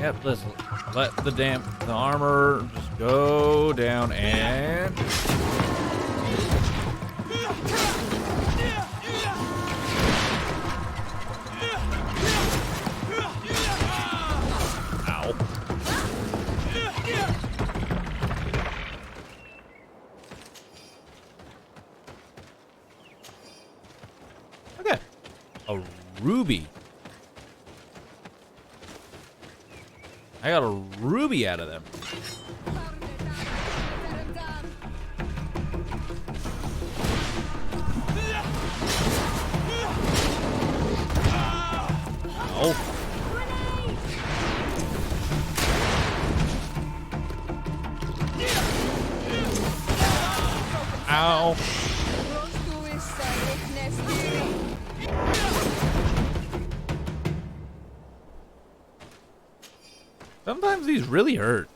Yep, listen. Let the armor just go down and... Ow. Okay. A ruby. I got a ruby out of them. Oh. Ow. Sometimes these really hurt.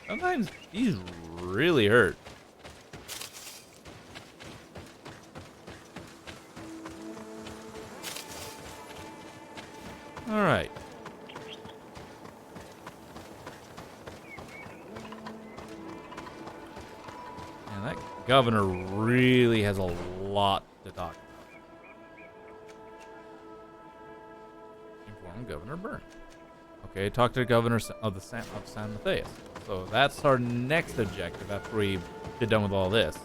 Sometimes these really hurt. All right. And that governor really has a lot to talk about. Inform Governor Byrne. Okay, talk to the governor of San Mathias. So that's our next objective after we get done with all this.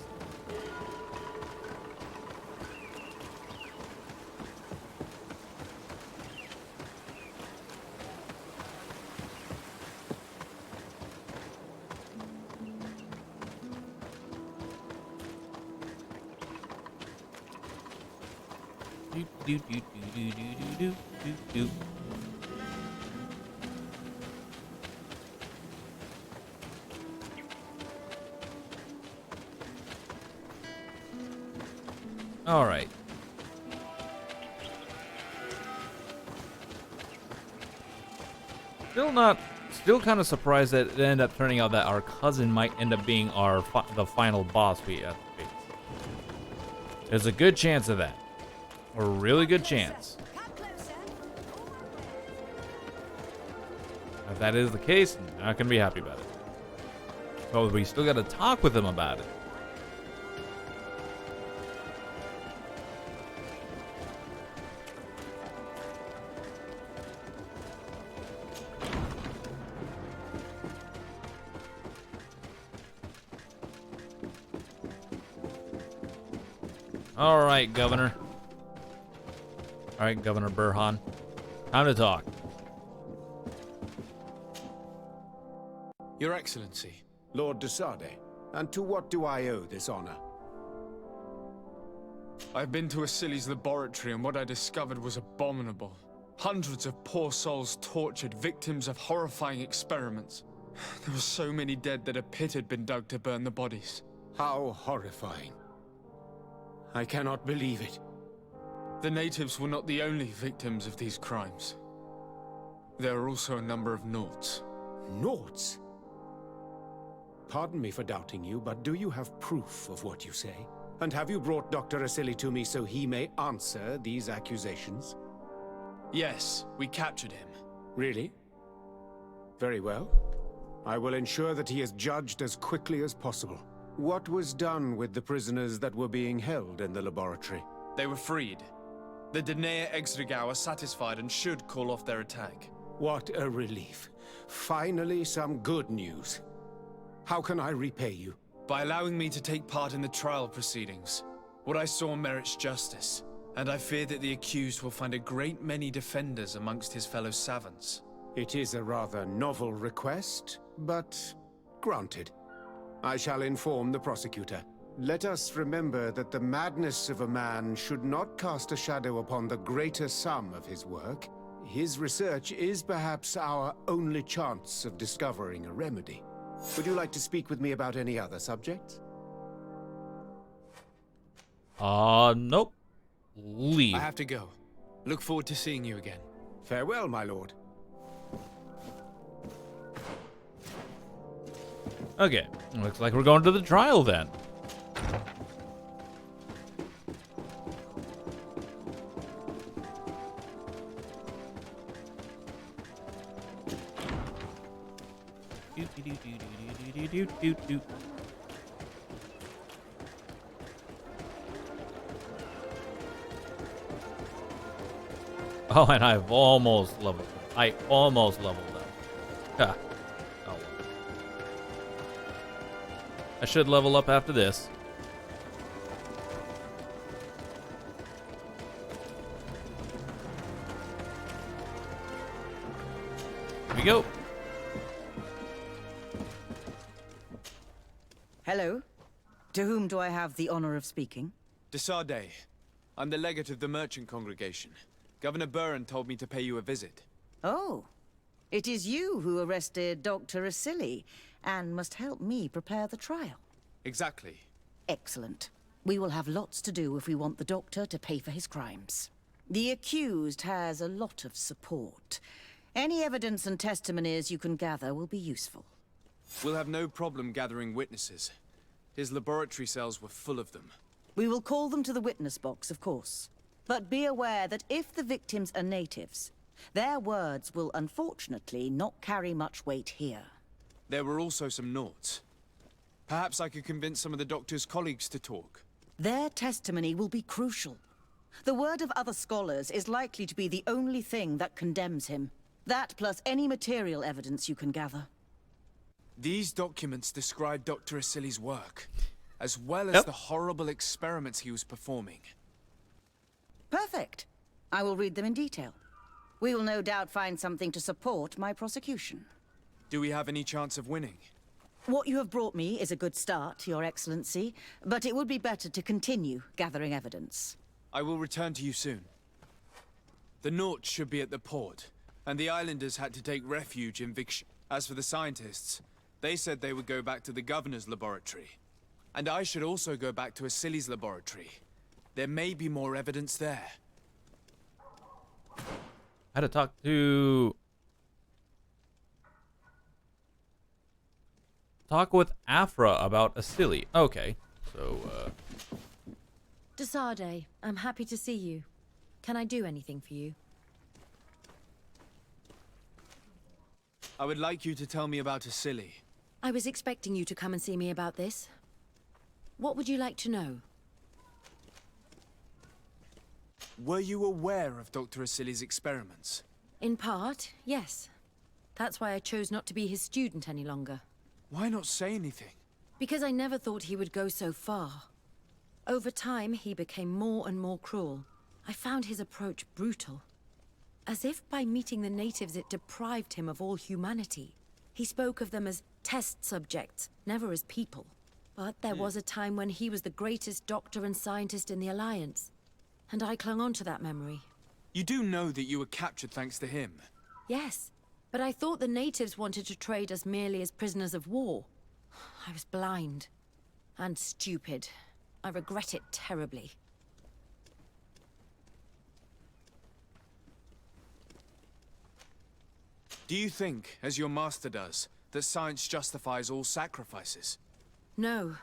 Do. All right. Still kind of surprised that it ended up turning out that our cousin might end up being the final boss we have to face. There's a good chance of that. A really good chance. If that is the case, I'm not gonna be happy about it. So we still gotta talk with him about it. All right, Governor. All right, Governor Burhan. Time to talk. Your Excellency. Lord de Sade, and to what do I owe this honor? I've been to Asili's laboratory and what I discovered was abominable. Hundreds of poor souls tortured, victims of horrifying experiments. There were so many dead that a pit had been dug to burn the bodies. How horrifying. I cannot believe it. The natives were not the only victims of these crimes. There are also a number of Nauts. Nauts? Pardon me for doubting you, but do you have proof of what you say? And have you brought Dr. Asili to me so he may answer these accusations? Yes, we captured him. Really? Very well. I will ensure that he is judged as quickly as possible. What was done with the prisoners that were being held in the laboratory? They were freed. The Dinea Exregao are satisfied and should call off their attack. What a relief. Finally, some good news. How can I repay you? By allowing me to take part in the trial proceedings. What I saw merits justice, and I fear that the accused will find a great many defenders amongst his fellow savants. It is a rather novel request, but granted. I shall inform the prosecutor. Let us remember that the madness of a man should not cast a shadow upon the greater sum of his work. His research is perhaps our only chance of discovering a remedy. Would you like to speak with me about any other subjects? Nope. Leave. I have to go. Look forward to seeing you again. Farewell, my lord. Okay, looks like we're going to the trial then. Oh, and I've almost leveled up. I almost leveled up. Ah. Oh, well. I should level up after this. Here we go. Hello. To whom do I have the honor of speaking? Desade. I'm the legate of the merchant congregation. Governor Burren told me to pay you a visit. Oh, it is you who arrested Dr. Asili and must help me prepare the trial. Exactly. Excellent. We will have lots to do if we want the doctor to pay for his crimes. The accused has a lot of support. Any evidence and testimonies you can gather will be useful. We'll have no problem gathering witnesses. His laboratory cells were full of them. We will call them to the witness box, of course. But be aware that if the victims are natives, their words will unfortunately not carry much weight here. There were also some noughts. Perhaps I could convince some of the doctor's colleagues to talk. Their testimony will be crucial. The word of other scholars is likely to be the only thing that condemns him. That plus any material evidence you can gather. These documents describe Dr. Asili's work, as well as the horrible experiments he was performing. Perfect. I will read them in detail. We will no doubt find something to support my prosecution. Do we have any chance of winning? What you have brought me is a good start, Your Excellency, but it would be better to continue gathering evidence. I will return to you soon. The Naughts should be at the port, and the islanders had to take refuge in Viction. As for the scientists, they said they would go back to the governor's laboratory. And I should also go back to Asili's laboratory. There may be more evidence there. I had to talk to... Talk with Afra about Asili. Okay, so, Desade, I'm happy to see you. Can I do anything for you? I would like you to tell me about Asili. I was expecting you to come and see me about this. What would you like to know? Were you aware of Dr. Asili's experiments? In part, yes. That's why I chose not to be his student any longer. Why not say anything? Because I never thought he would go so far. Over time, he became more and more cruel. I found his approach brutal. As if by meeting the natives it deprived him of all humanity. He spoke of them as test subjects, never as people. But there was a time when he was the greatest doctor and scientist in the Alliance. And I clung on to that memory. You do know that you were captured thanks to him. Yes, but I thought the natives wanted to trade us merely as prisoners of war. I was blind. And stupid. I regret it terribly. Do you think, as your master does, that science justifies all sacrifices? No.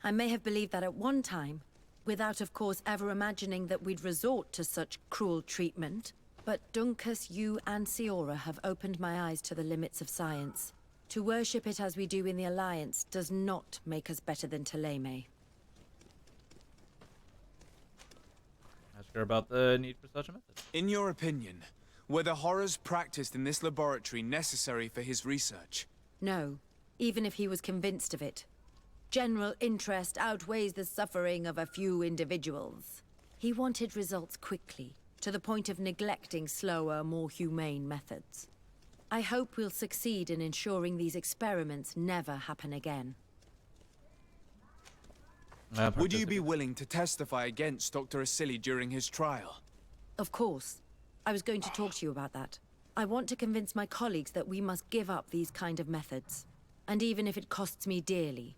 I may have believed that at one time, without of course ever imagining that we'd resort to such cruel treatment. But Dunkus, you and Siora have opened my eyes to the limits of science. To worship it as we do in the Alliance does not make us better than Teleme. ask her about the need for such a method. In your opinion, were the horrors practiced in this laboratory necessary for his research? No, even if he was convinced of it. General interest outweighs the suffering of a few individuals. He wanted results quickly, to the point of neglecting slower, more humane methods. I hope we'll succeed in ensuring these experiments never happen again. Would you be willing to testify against Dr. Asili during his trial? Of course. I was going to talk to you about that. I want to convince my colleagues that we must give up these kind of methods. And even if it costs me dearly,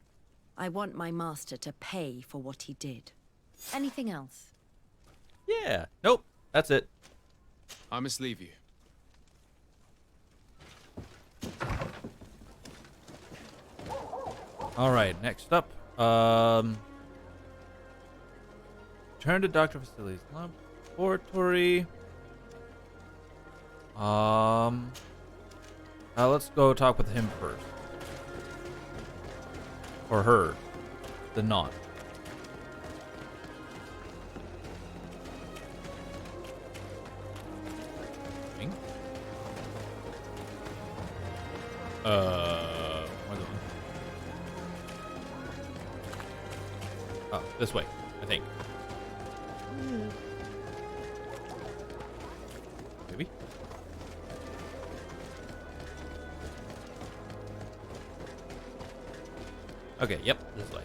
I want my master to pay for what he did. Anything else? Yeah. Nope. That's it. I must leave you. All right. Next up, turn to Dr. Vasili's laboratory. Let's go talk with him first. Or her. The not. Where's it? Oh, this way, I think. Maybe? Okay, yep, this way.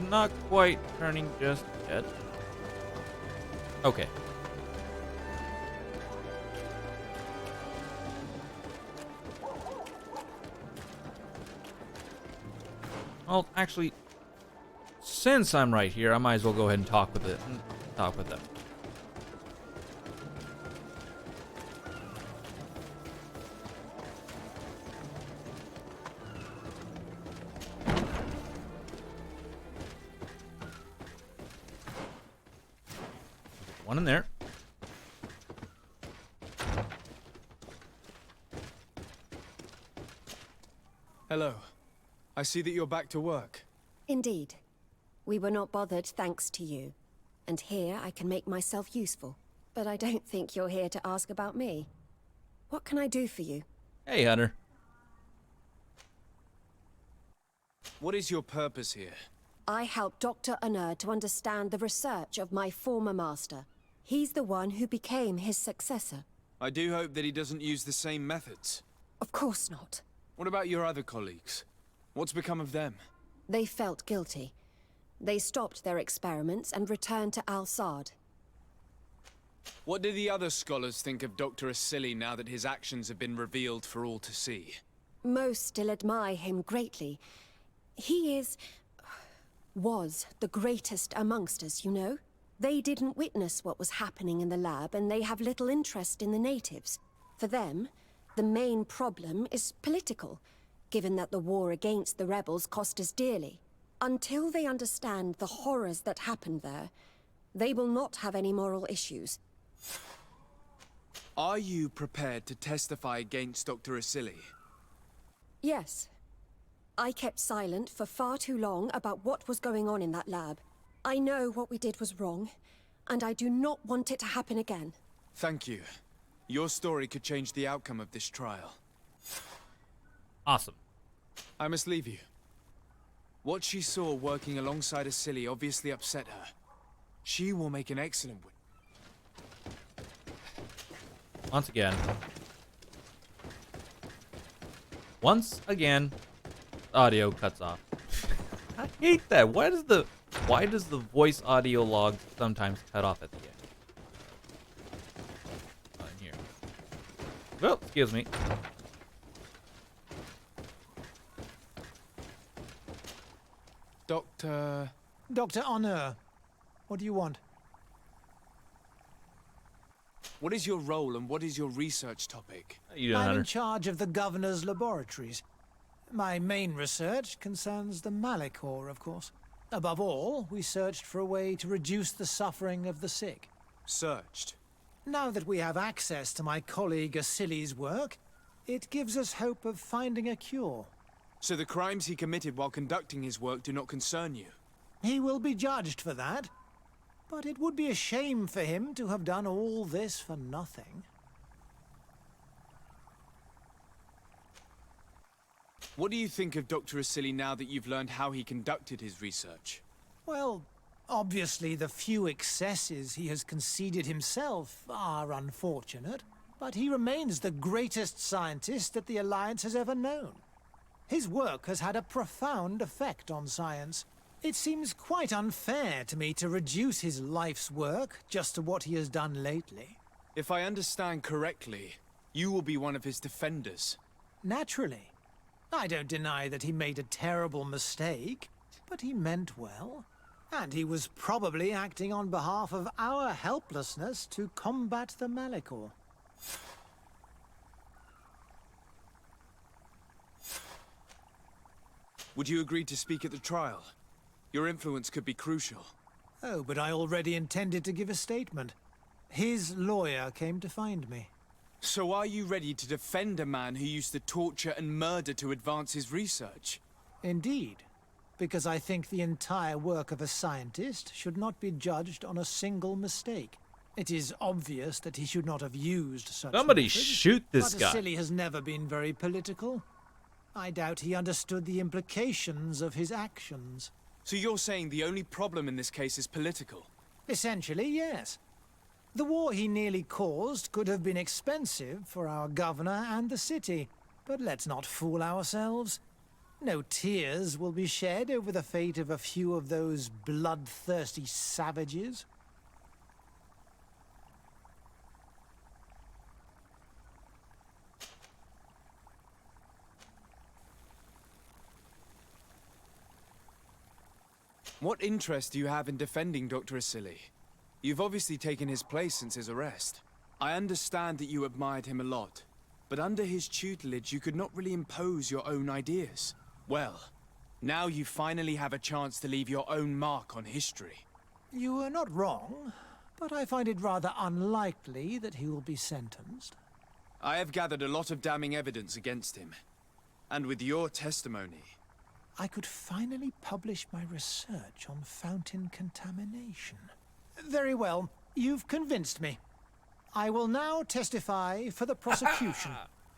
Not quite turning just yet. Okay. Well, actually, since I'm right here, I might as well go ahead and talk with it. Talk with them. One in there. Hello. I see that you're back to work. Indeed. We were not bothered thanks to you. And here I can make myself useful. But I don't think you're here to ask about me. What can I do for you? Hey, Hunter. What is your purpose here? I helped Dr. Unur to understand the research of my former master. He's the one who became his successor. I do hope that he doesn't use the same methods. Of course not. What about your other colleagues? What's become of them? They felt guilty. They stopped their experiments and returned to Al-Sad. What do the other scholars think of Dr. Asili now that his actions have been revealed for all to see? Most still admire him greatly. He was the greatest amongst us, you know? They didn't witness what was happening in the lab, and they have little interest in the natives. For them, the main problem is political, given that the war against the rebels cost us dearly. Until they understand the horrors that happened there, they will not have any moral issues. Are you prepared to testify against Dr. Asili? Yes. I kept silent for far too long about what was going on in that lab. I know what we did was wrong, and I do not want it to happen again. Thank you. Your story could change the outcome of this trial. Awesome. I must leave you. What she saw working alongside Asili obviously upset her. She will make an excellent witness. Once again, audio cuts off. I hate that. Why does the voice audio log sometimes cut off at the end? In here. Well, excuse me. Dr. Unur, what do you want? What is your role and what is your research topic? How you doing, I'm Hunter? in charge of the governor's laboratories. My main research concerns the Malachor, of course. Above all, we searched for a way to reduce the suffering of the sick. Searched. Now that we have access to my colleague Asili's work, it gives us hope of finding a cure. So the crimes he committed while conducting his work do not concern you? He will be judged for that. But it would be a shame for him to have done all this for nothing. What do you think of Dr. Asili now that you've learned how he conducted his research? Well, obviously the few excesses he has conceded himself are unfortunate, but he remains the greatest scientist that the Alliance has ever known. His work has had a profound effect on science. It seems quite unfair to me to reduce his life's work just to what he has done lately. If I understand correctly, you will be one of his defenders. Naturally. I don't deny that he made a terrible mistake, but he meant well. And he was probably acting on behalf of our helplessness to combat the Malachor. Would you agree to speak at the trial? Your influence could be crucial. Oh, but I already intended to give a statement. His lawyer came to find me. So are you ready to defend a man who used to torture and murder to advance his research? Indeed, because I think the entire work of a scientist should not be judged on a single mistake. It is obvious that he should not have used such Somebody methods, shoot this but guy. Vasily has never been very political. I doubt he understood the implications of his actions. So you're saying the only problem in this case is political? Essentially, yes. The war he nearly caused could have been expensive for our governor and the city, but let's not fool ourselves. No tears will be shed over the fate of a few of those bloodthirsty savages. What interest do you have in defending Dr. Asili? You've obviously taken his place since his arrest. I understand that you admired him a lot, but under his tutelage you could not really impose your own ideas. Well, now you finally have a chance to leave your own mark on history. You are not wrong, but I find it rather unlikely that he will be sentenced. I have gathered a lot of damning evidence against him. And with your testimony... I could finally publish my research on fountain contamination. Very well, you've convinced me. I will now testify for the prosecution.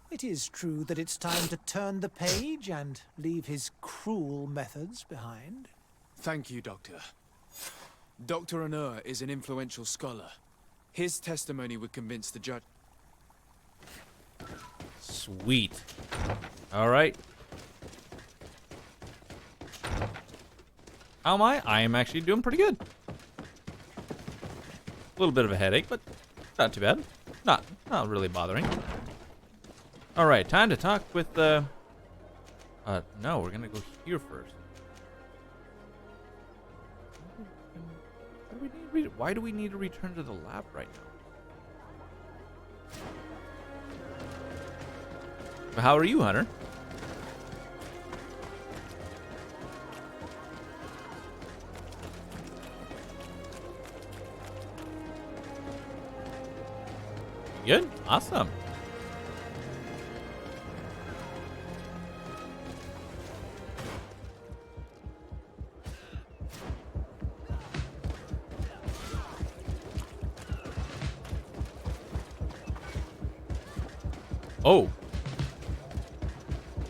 It is true that it's time to turn the page and leave his cruel methods behind. Thank you, Doctor. Dr. Onur is an influential scholar. His testimony would convince the judge. Sweet. All right. How am I? I am actually doing pretty good. A little bit of a headache, but not too bad. Not really bothering. All right, time to talk with no, we're gonna go here first. Why do we need to return to the lab right now? How are you, Hunter? Good? Awesome. Oh.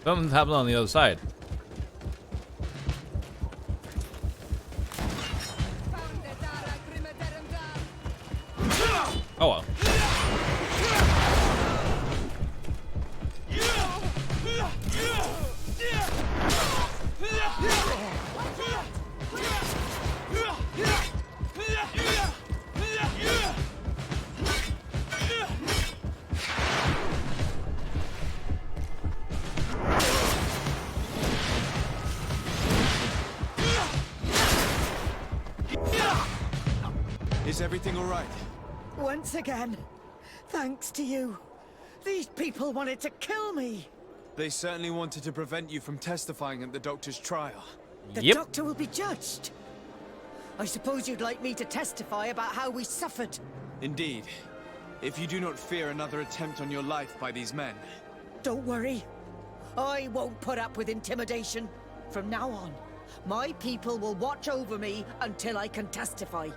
Something's happening on the other side. Oh well. Is everything all right? Once again, thanks to you. These people wanted to kill me. They certainly wanted to prevent you from testifying at the doctor's trial. The Yep. doctor will be judged. I suppose you'd like me to testify about how we suffered. Indeed. If you do not fear another attempt on your life by these men. Don't worry. I won't put up with intimidation. From now on, my people will watch over me until I can testify.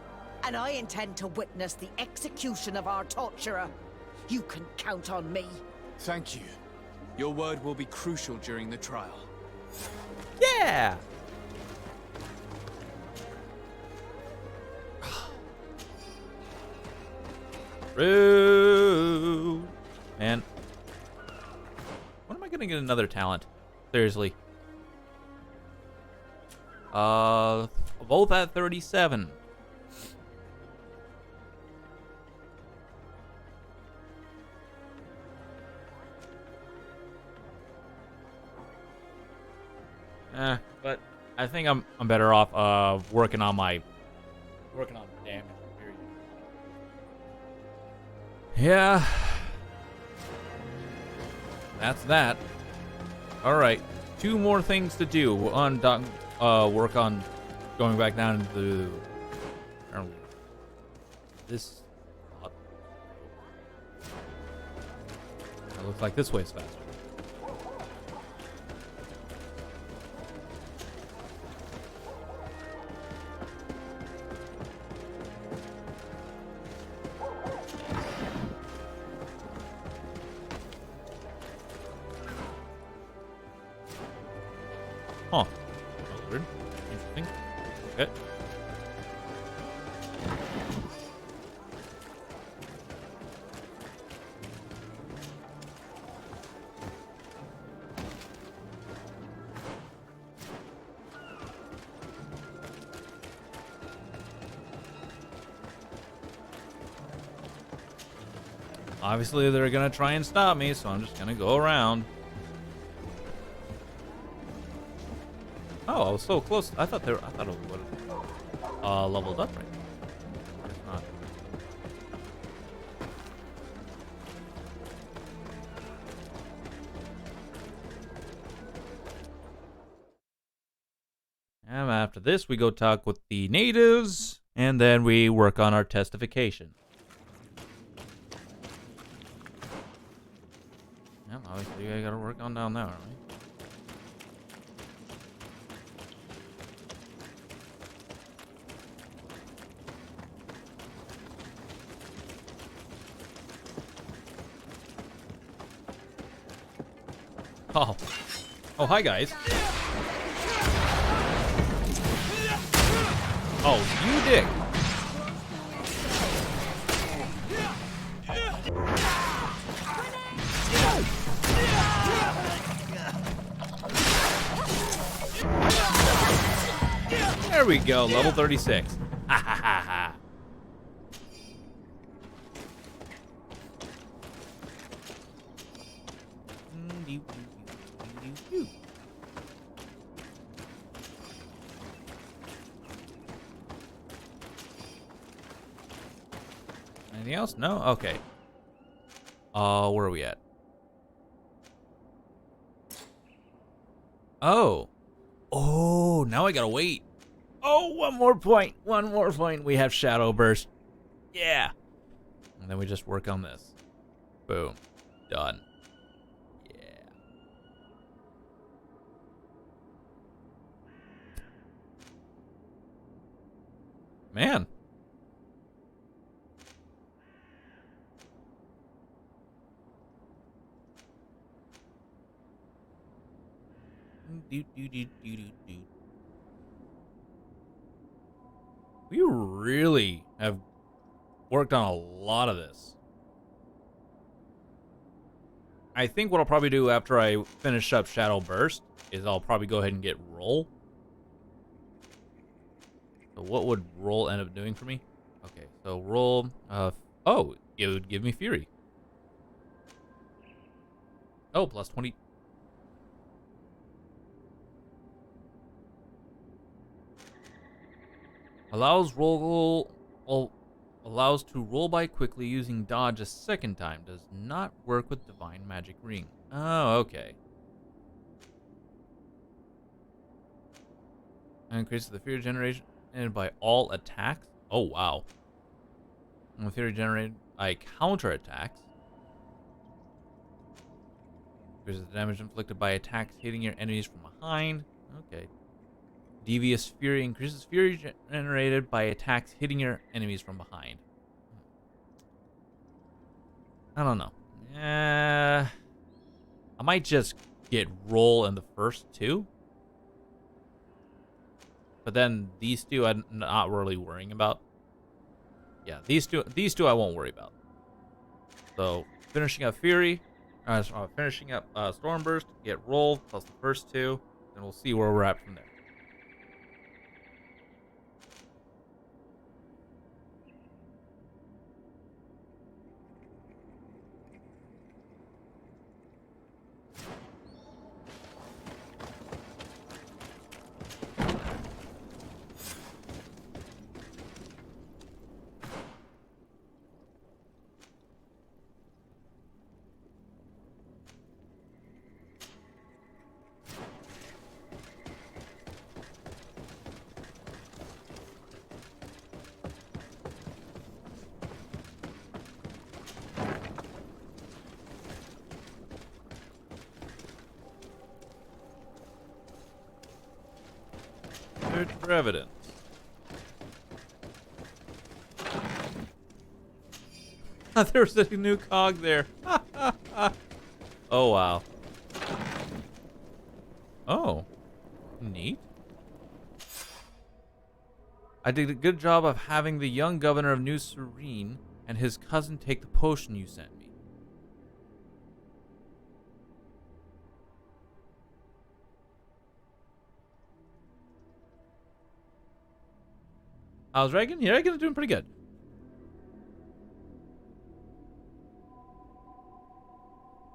And I intend to witness the execution of our torturer. You can count on me. Thank you. Your word will be crucial during the trial. Yeah. Rude. Man. When am I gonna get another talent? Seriously. Both at 37. But I think I'm better off working on damage. Period. Yeah. That's that. All right. 2 more things to do. Work on going back down to apparently this. It looks like this way is faster. Huh. That was weird. Interesting. Okay. Obviously, they're gonna try and stop me, so I'm just gonna go around. Oh, I was so close. I thought it would have leveled up right now. It's not. And after this, we go talk with the natives, and then we work on our testification. Yeah, obviously, I gotta work on down there, aren't we? Oh. Oh, hi, guys. Oh, you dick. There we go, level 36. Ha ha ha ha. Anything else? No? Okay. Where are we at? Oh. Oh, now I gotta wait. Oh, one more point. One more point. We have Shadow Burst. Yeah. And then we just work on this. Boom. Done. Yeah. Man. We really have worked on a lot of this. I think what I'll probably do after I finish up Shadow Burst is I'll probably go ahead and get Roll. So what would Roll end up doing for me? Okay, so Roll, oh, it would give me Fury. Oh, plus 20. Allows to roll by quickly using dodge a second time. Does not work with Divine Magic Ring. Oh, okay. And increases the fear generation by all attacks. Oh, wow. And the fear generated by counter attacks. Increases the damage inflicted by attacks hitting your enemies from behind. Okay. Devious Fury increases fury generated by attacks hitting your enemies from behind. I don't know. I might just get Roll in the first two. But then these two I'm not really worrying about. Yeah, these two I won't worry about. So finishing up Fury, finishing up Stormburst, get Roll plus the first two, and we'll see where we're at from there. Search for evidence. There's a new cog there. Oh, wow. Oh. Neat. I did a good job of having the young governor of New Serene and his cousin take the potion you sent me. How's Reagan? Yeah, Reagan's doing pretty good.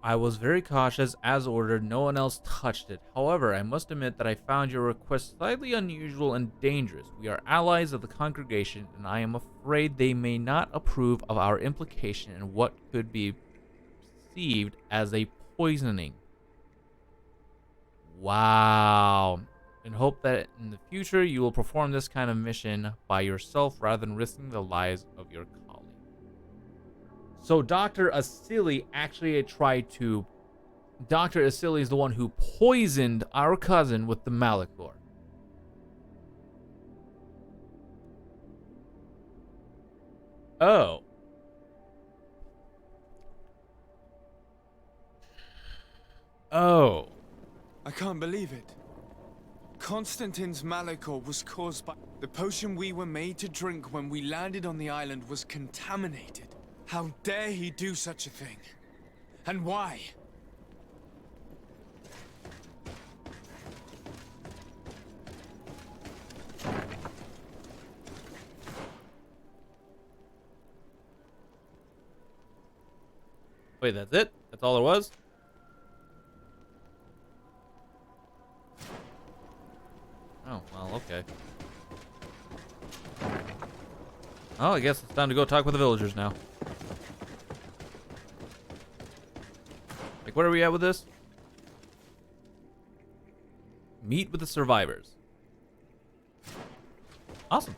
I was very cautious, as ordered. No one else touched it. However, I must admit that I found your request slightly unusual and dangerous. We are allies of the congregation, and I am afraid they may not approve of our implication in what could be perceived as a poisoning. Wow. And hope that in the future you will perform this kind of mission by yourself rather than risking the lives of your colleagues. So Dr. Asili actually tried to... Dr. Asili is the one who poisoned our cousin with the Malachor. Oh. Oh. I can't believe it. Constantine's Malachor was caused by... The potion we were made to drink when we landed on the island was contaminated. How dare he do such a thing? And why? Wait, that's it? That's all there was? Oh, well, okay. Oh, I guess it's time to go talk with the villagers now. Like, where are we at with this? Meet with the survivors. Awesome.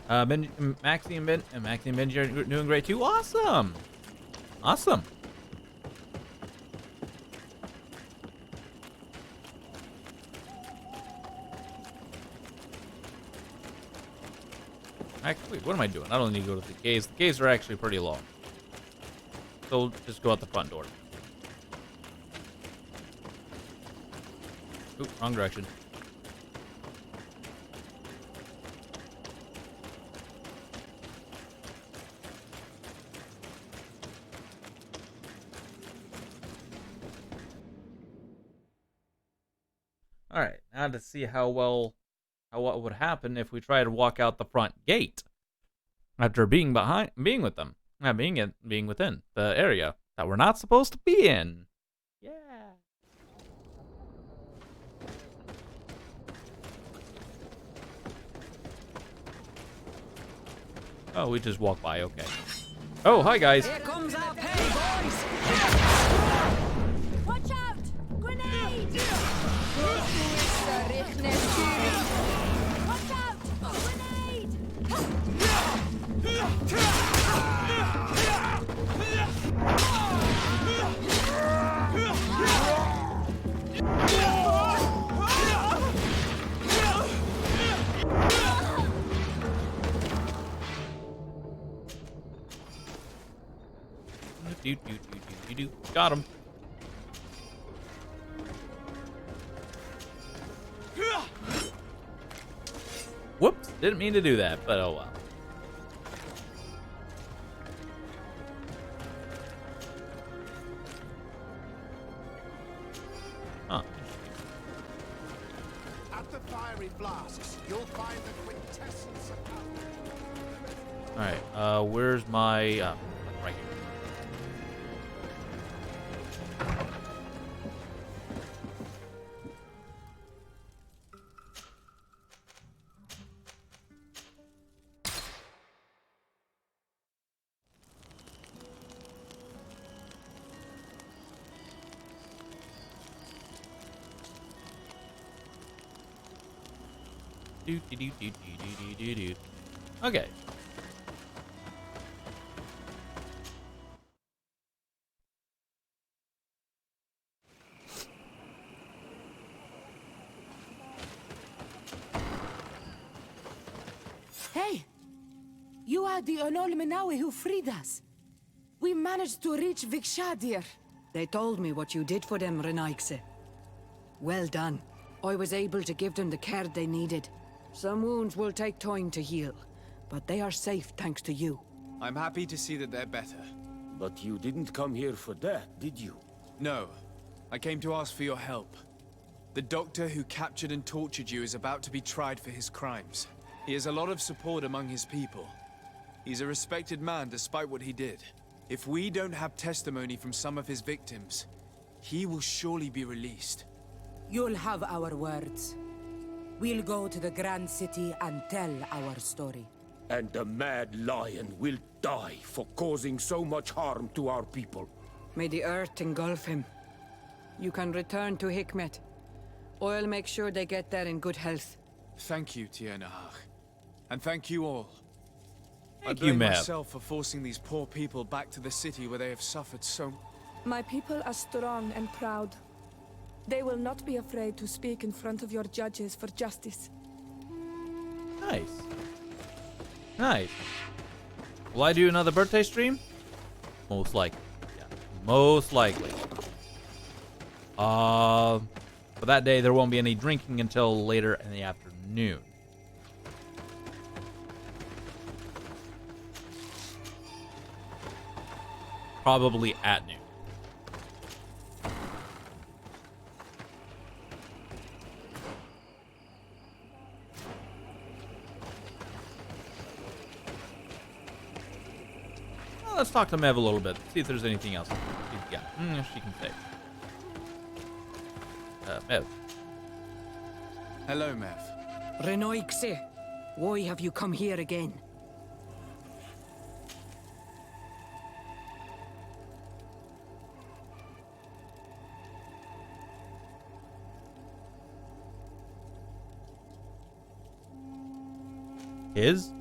Maxie and Benji are doing great too. Awesome. Awesome. Actually, what am I doing? I don't need to go to the caves. The caves are actually pretty long. So we'll just go out the front door. Oop, wrong direction. Alright, now to see how what would happen if we try to walk out the front gate after being with them. Being within the area that we're not supposed to be in. Yeah. Oh, we just walk by, okay. Oh, hi guys. Here comes our pay, boys! Watch out! Grenade! Watch out! Grenade! Got him. Whoops, didn't mean to do that, but oh well. Huh. At the fiery blasts, you'll find the quintessence of power. Alright, where's my... right here. Okay. Hey! You are the Onol Menawi who freed us. We managed to reach Vikshadir. They told me what you did for them, Renaigse. Well done. I was able to give them the care they needed. Some wounds will take time to heal, but they are safe thanks to you. I'm happy to see that they're better. But you didn't come here for that, did you? No. I came to ask for your help. The doctor who captured and tortured you is about to be tried for his crimes. He has a lot of support among his people. He's a respected man despite what he did. If we don't have testimony from some of his victims, he will surely be released. You'll have our words. We'll go to the Grand City and tell our story. And the Mad Lion will die for causing so much harm to our people. May the earth engulf him. You can return to Hikmet. I'll make sure they get there in good health. Thank you, Tiernahach. And thank you all. Thank I you, blame Mav. myself for forcing these poor people back to the city where they have suffered so... My people are strong and proud. They will not be afraid to speak in front of your judges for justice. Nice. Nice. Will I do another birthday stream? Most likely. Yeah. Most likely. But that day there won't be any drinking until later in the afternoon. Probably at noon. Well, let's talk to Mev a little bit. See if there's anything else she's got. She can say. Mev. Hello, Mev. Renoigse, why have you come here again? His?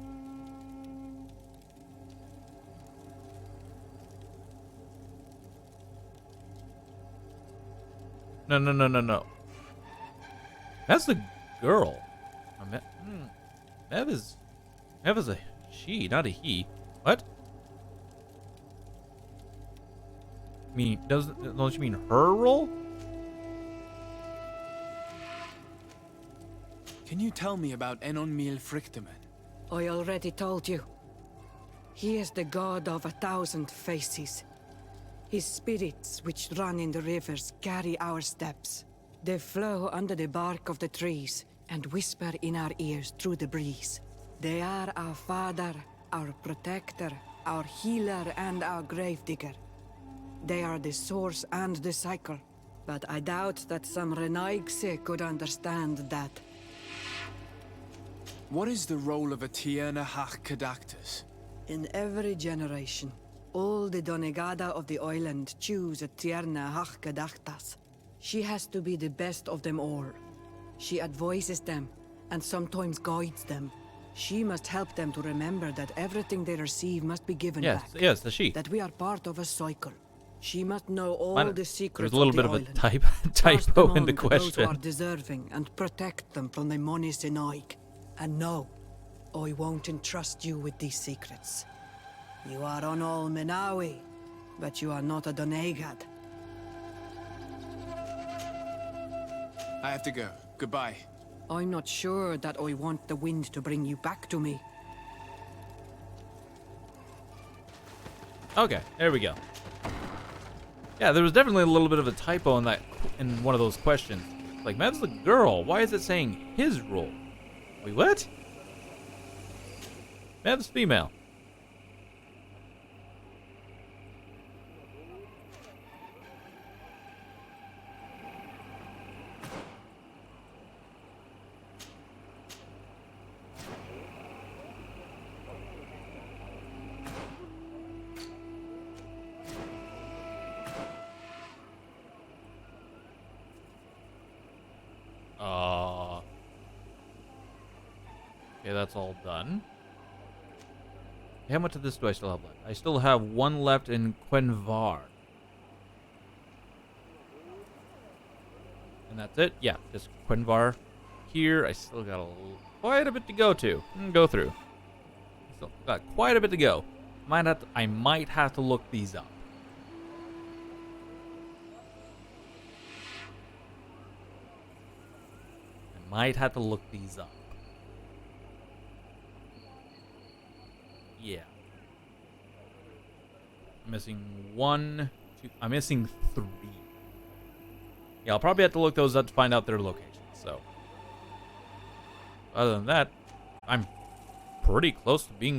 No. That's the girl. Mev is a she, not a he. What? Don't you mean her role? Can you tell me about Enonmil Frichteman? I already told you. He is the god of 1,000 faces. His spirits, which run in the rivers, carry our steps. They flow under the bark of the trees and whisper in our ears through the breeze. They are our father, our protector, our healer, and our gravedigger. They are the source and the cycle. But I doubt that some Renaigse could understand that. What is the role of a Tiernahach Kadactus? In every generation, all the Donegada of the island choose a Tiernahach Kadachtas. She has to be the best of them all. She advises them, and sometimes guides them. She must help them to remember that everything they receive must be given back. Yes, the she. That we are part of a cycle. She must know all the secrets There's a little of bit the of a island. typo Pass them in the on to those who are question. deserving and protect them from the Moni Sinaig. And no, I won't entrust you with these secrets. You are Onol Menawi, but you are not a Donegad. I have to go. Goodbye. I'm not sure that I want the wind to bring you back to me. Okay, there we go. Yeah, there was definitely a little bit of a typo in one of those questions. Like, Mev's the girl. Why is it saying his role? Wait, what? Mev's female. Okay, that's all done. How much of this do I still have left? I still have one left in Quenvar. And that's it? Yeah, just Quenvar here. I still got quite a bit to go to. Go through. Still got quite a bit to go. I might have to look these up. Might have to look these up. Yeah. I'm missing 1, 2. I'm missing 3. Yeah, I'll probably have to look those up to find out their locations. So, other than that, I'm pretty close to being